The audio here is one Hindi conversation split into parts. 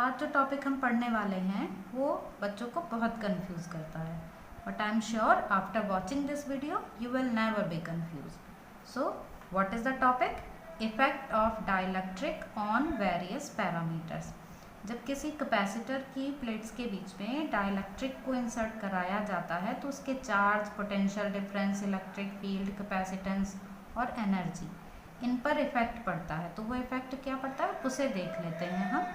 आज जो टॉपिक हम पढ़ने वाले हैं वो बच्चों को बहुत कंफ्यूज करता है, but I am sure after watching this video you will never be confuse. So what is the topic? Effect of dielectric on various parameters. जब किसी कैपेसिटर की प्लेट्स के बीच में डाइलेक्ट्रिक को इंसर्ट कराया जाता है तो उसके charge, potential difference, electric field, capacitance और एनर्जी, इन पर इफेक्ट पड़ता है. तो वो इफेक्ट क्या पड़ता है उसे देख लेते हैं हम.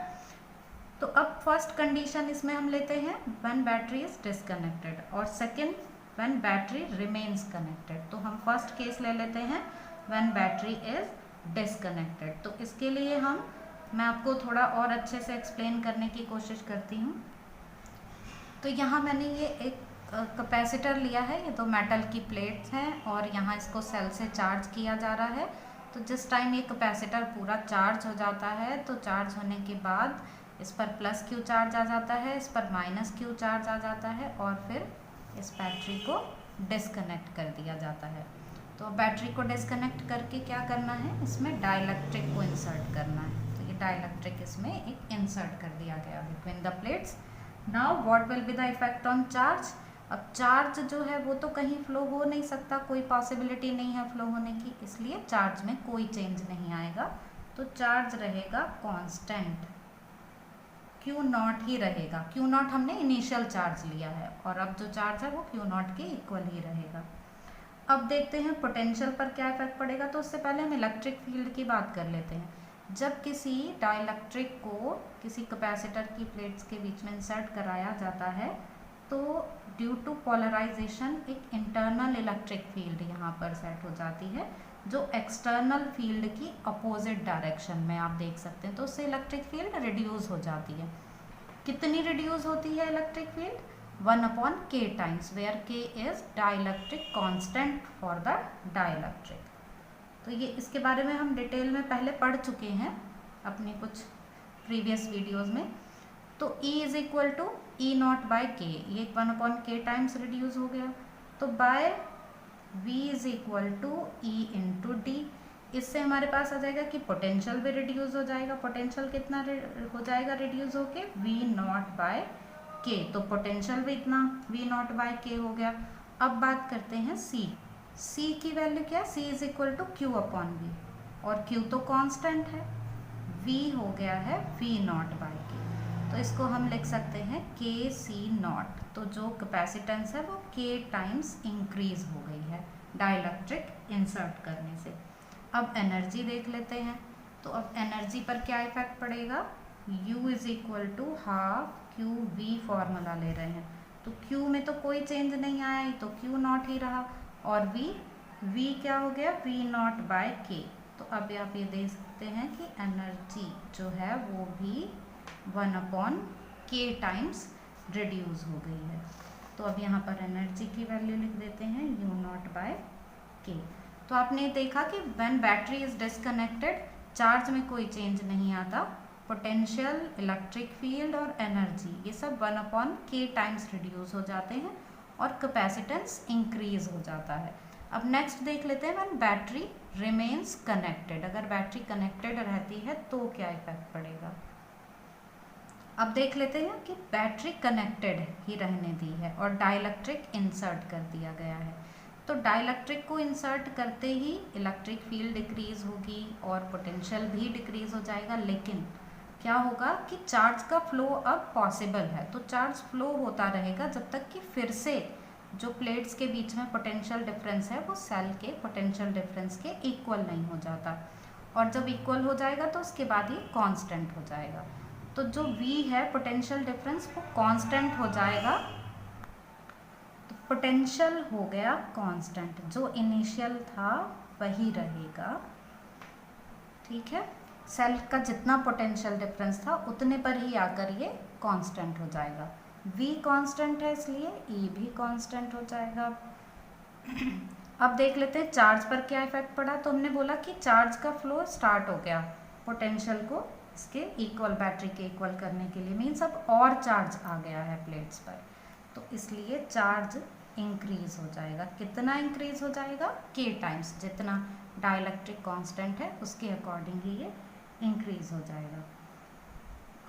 तो अब फर्स्ट कंडीशन इसमें हम लेते हैं व्हेन बैटरी इज डिस्कनेक्टेड, और second when battery remains connected. तो हम फर्स्ट केस ले लेते हैं व्हेन बैटरी इज डिस्कनेक्टेड. तो इसके लिए मैं आपको थोड़ा और अच्छे से एक्सप्लेन करने की कोशिश करती हूँ. तो यहाँ मैंने ये एक कैपेसिटर लिया है, ये दो मेटल की प्लेट्स हैं और यहाँ इसको सेल से चार्ज किया जा रहा है. तो जिस टाइम ये कैपेसिटर पूरा चार्ज हो जाता है तो चार्ज होने के बाद इस पर प्लस क्यू चार्ज आ जाता है, इस पर माइनस क्यू चार्ज आ जाता है और फिर इस बैटरी को डिस्कनेक्ट कर दिया जाता है. तो बैटरी को डिस्कनेक्ट करके क्या करना है, इसमें डाइलेक्ट्रिक को इंसर्ट करना है. तो ये डाइलेक्ट्रिक इसमें एक इंसर्ट कर दिया गया between the plates. Now what will be the effect on charge? अब चार्ज जो है वो तो कहीं फ्लो हो नहीं सकता, कोई पॉसिबिलिटी नहीं है फ्लो होने की, इसलिए चार्ज में कोई चेंज नहीं आएगा. तो चार्ज रहेगा कांस्टेंट, क्यू नॉट ही रहेगा. क्यू नॉट हमने इनिशियल चार्ज लिया है और अब जो चार्ज है वो क्यू नॉट के इक्वल ही रहेगा. अब देखते हैं पोटेंशियल पर क्या इफेक्ट पड़ेगा. तो उससे पहले हम इलेक्ट्रिक फील्ड की बात कर लेते हैं. जब किसी डाइलेक्ट्रिक को किसी कैपेसिटर की प्लेट्स के बीच में इंसर्ट कराया जाता है तो ड्यू टू पोलराइजेशन एक इंटरनल इलेक्ट्रिक फील्ड यहाँ पर सेट हो जाती है जो एक्सटर्नल फील्ड की अपोजिट डायरेक्शन में आप देख सकते हैं. तो उससे इलेक्ट्रिक फील्ड रिड्यूस हो जाती है. कितनी रिड्यूस होती है electric field? 1/k times, where k is dielectric constant for the dielectric. तो ये इसके बारे में हम डिटेल में पहले पढ़ चुके हैं अपनी कुछ प्रीवियस वीडियोस में. तो E is equal to E0/k, ये 1/k टाइम्स रिड्यूस हो गया. तो by V is equal to E into D. इससे हमारे पास आ जाएगा कि पोटेंशियल भी रिड्यूस हो जाएगा. पोटेंशियल कितना हो जाएगा रिड्यूस होके? V0/k. तो पोटेंशियल भी इतना V0/k हो गया. अब बात करते हैं C की वैल्यू क्या? C is equal to Q/V, और Q तो कांस्टेंट है. V हो गया है V0/k. तो इसको हम लिख सकते हैं KC0. तो जो कैपेसिटेंस है वो K टाइम्स इंक्रीज हो गई है डाइलेक्ट्रिक इंसर्ट करने से. अब एनर्जी देख लेते हैं. तो अब एनर्जी पर क्या इफेक्ट पड़ेगा? U is equal to half QV formula ले रहे हैं. तो Q में तो कोई चेंज नहीं आया, ही तो Q0 ही रहा. और V क्या हो गया? V0/k. तो अब आप ये देख सकते हैं कि एनर्जी जो है वो भी 1/k टाइम्स रिड्यूस हो गई है. तो अब यहाँ पर एनर्जी की वैल्यू लिख देते हैं U0/k. तो आपने देखा कि when battery is disconnected charge में कोई चेंज नहीं आता. पोटेंशियल, इलेक्ट्रिक फील्ड और एनर्जी ये सब 1/k टाइम्स रिड्यूस हो जाते हैं और कैपेसिटेंस इंक्रीज हो जाता है. अब नेक्स्ट देख लेते हैं व्हेन बैटरी रिमेन्स कनेक्टेड. अगर बैटरी कनेक्टेड रहती है तो क्या इफेक्ट पड़ेगा. अब देख लेते हैं कि बैटरी कनेक्टेड ही रहने दी है और डाइलेक्ट्रिक इंसर्ट कर दिया गया है. तो डाइलेक्ट्रिक को इंसर्ट करते ही इलेक्ट्रिक फील्ड डिक्रीज होगी और पोटेंशियल भी डिक्रीज हो जाएगा. लेकिन क्या होगा कि चार्ज का फ्लो अब पॉसिबल है. तो चार्ज फ्लो होता रहेगा जब तक कि फिर से जो प्लेट्स के बीच में पोटेंशियल डिफरेंस है वो सेल के पोटेंशियल डिफरेंस के इक्वल नहीं हो जाता. और जब इक्वल हो जाएगा तो उसके बाद ये कांस्टेंट हो जाएगा. तो जो V है पोटेंशियल डिफरेंस वो कांस्टेंट हो जाएगा. तो पोटेंशियल हो गया कांस्टेंट, जो इनिशियल था वही रहेगा. ठीक है, सेल का जितना पोटेंशियल डिफरेंस था उतने पर ही आकर ये कांस्टेंट हो जाएगा. V कांस्टेंट है इसलिए E भी कांस्टेंट हो जाएगा. अब देख लेते हैं चार्ज पर क्या इफेक्ट पड़ा. तो हमने बोला कि चार्ज का फ्लो स्टार्ट हो गया पोटेंशियल को इसके इक्वल, बैटरी के इक्वल करने के लिए. मीन्स अब और चार्ज आ गया है प्लेट्स पर, तो इसलिए चार्ज इंक्रीज हो जाएगा. कितना इंक्रीज हो जाएगा? K times. जितना डाइलेक्ट्रिक कांस्टेंट है उसके अकॉर्डिंग ही ये इंक्रीज हो जाएगा.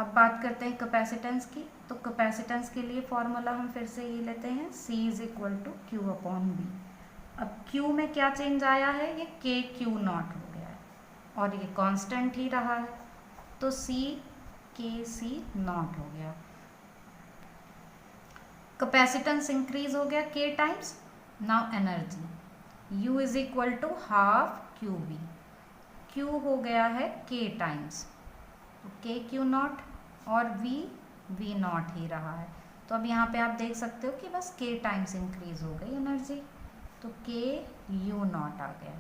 अब बात करते हैं कैपेसिटेंस की। तो कैपेसिटेंस के लिए फॉर्मूला हम फिर से ये लेते हैं, C is equal to Q upon B. अब Q में क्या चेंज आया है, ये के क्यू नॉट हो गया है और ये कांस्टेंट ही रहा है, तो C के सी नॉट हो गया। कैपेसिटेंस इंक्रीज हो गया K times. Now energy U is equal to half Q B. Q हो गया है K टाइम्स, तो के क्यू नॉट और वी नॉट ही रहा है। तो अब यहाँ पे आप देख सकते हो कि बस के टाइम्स इंक्रीज हो गई एनर्जी, तो के यू नॉट आ गया।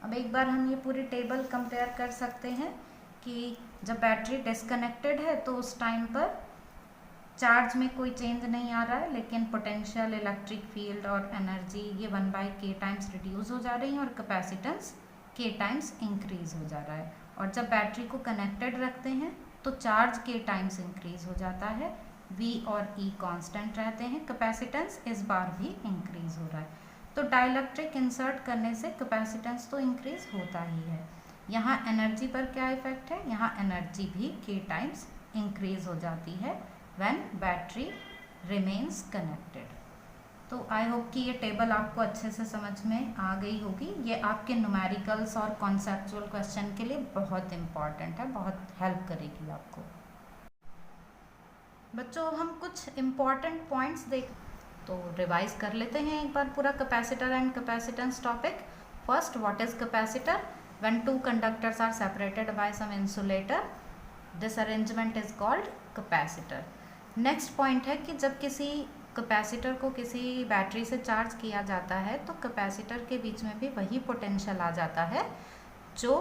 अब एक बार हम ये पूरी टेबल कंपेयर कर सकते हैं कि जब बैटरी डिस्कनेक्टेड है तो उस टाइम पर चार्ज में कोई चेंज नहीं आ रहा है, लेकिन पोटेंशियल, इलेक्ट्रिक फील्ड और एनर्जी ये 1/k टाइम्स रिड्यूस हो जा रही हैं और कैपेसिटेंस k टाइम्स इंक्रीज हो जा रहा है। और जब बैटरी को कनेक्टेड रखते हैं तो चार्ज k टाइम्स इंक्रीज हो जाता है, V और E कांस्टेंट रहते हैं, कैपेसिटेंस इस बार भी इंक्रीज हो रहा है। तो डाइलेक्ट्रिक इंसर्ट करने से कैपेसिटेंस तो इंक्रीज होता ही है। यहाँ एनर्जी पर क्या इफेक्ट है, यहाँ एनर्जी भी k टाइम्स इंक्रीज हो जाती है व्हेन बैटरी रिमेन्स कनेक्टेड। तो आई होप कि ये टेबल आपको अच्छे से समझ में आ गई होगी। ये आपके न्यूमेरिकल्स और कॉन्सेप्चुअल क्वेश्चन के लिए बहुत इम्पॉर्टेंट है, बहुत हेल्प करेगी आपको। बच्चों हम कुछ इम्पॉर्टेंट पॉइंट्स देख तो रिवाइज कर लेते हैं एक बार पूरा capacitor and capacitance topic. First, what is capacitor? When two conductors are separated by some insulator, this arrangement is called capacitor. Next point है कि जब किसी कैपेसिटर को किसी बैटरी से चार्ज किया जाता है तो कैपेसिटर के बीच में भी वही पोटेंशियल आ जाता है जो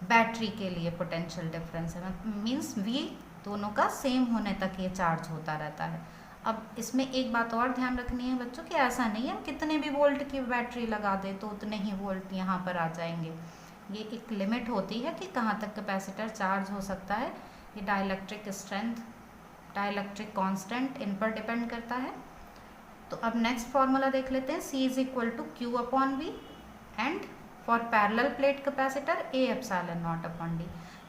बैटरी के लिए पोटेंशियल डिफरेंस है, मींस V दोनों का सेम होने तक ये चार्ज होता रहता है। अब इसमें एक बात और ध्यान रखनी है बच्चों कि ऐसा नहीं है कितने भी वोल्ट की बैटरी लगा दे तो उतने ही वोल्ट यहाँ पर आ जाएंगे। ये एक लिमिट होती है कि कहाँ तक कैपेसिटर चार्ज हो सकता है। ये dielectric strength, dielectric constant in पर डिपेंड करता है। तो अब नेक्स्ट फॉर्मूला देख लेते हैं, C is equal to Q upon V and for parallel plate capacitor A epsilon naught upon D.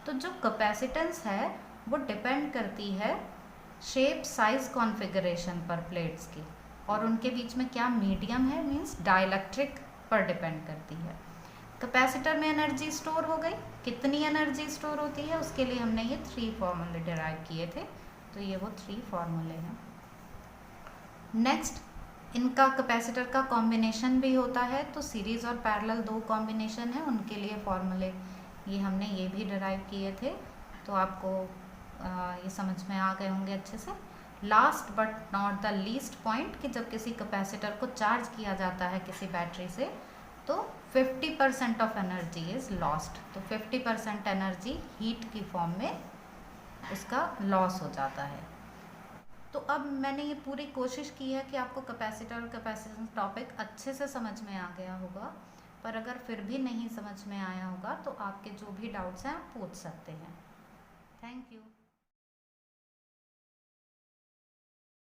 तो जो कैपेसिटेंस है वो डिपेंड करती है शेप, साइज, कॉन्फ़िगरेशन पर प्लेट्स की, और उनके बीच में क्या मीडियम है, मीन्स डाइलेक्ट्रिक पर डिपेंड करती है। कैपेसिटर में एनर्जी स्टोर हो गई, कितनी एनर्जी स्टोर होती है उसके लिए हमने ये 3 फॉर्मूले डिराइव किए थे, तो ये वो 3 फॉर्मूले हैं। नेक्स्ट, इनका कैपेसिटर का कॉम्बिनेशन भी होता है, तो सीरीज और पैरेलल 2 कॉम्बिनेशन है, उनके लिए फॉर्मूले ये हमने ये भी डिराइव किए थे, तो आपको ये समझ में आ गए होंगे अच्छे से। Last but not the least point कि जब किसी कैपेसिटर को चार्ज किया जाता है किसी बैटरी से तो 50% ऑफ एनर्जी इज़ लॉस्ट, तो 50% एनर्जी हीट की फॉर्म में उसका लॉस हो जाता है। तो अब मैंने ये पूरी कोशिश की है कि आपको कैपेसिटर और कैपेसिटेंस टॉपिक अच्छे से समझ में आ गया होगा, पर अगर फिर भी नहीं समझ में आया होगा तो आपके जो भी डाउट्स हैं आप पूछ सकते हैं। Thank you.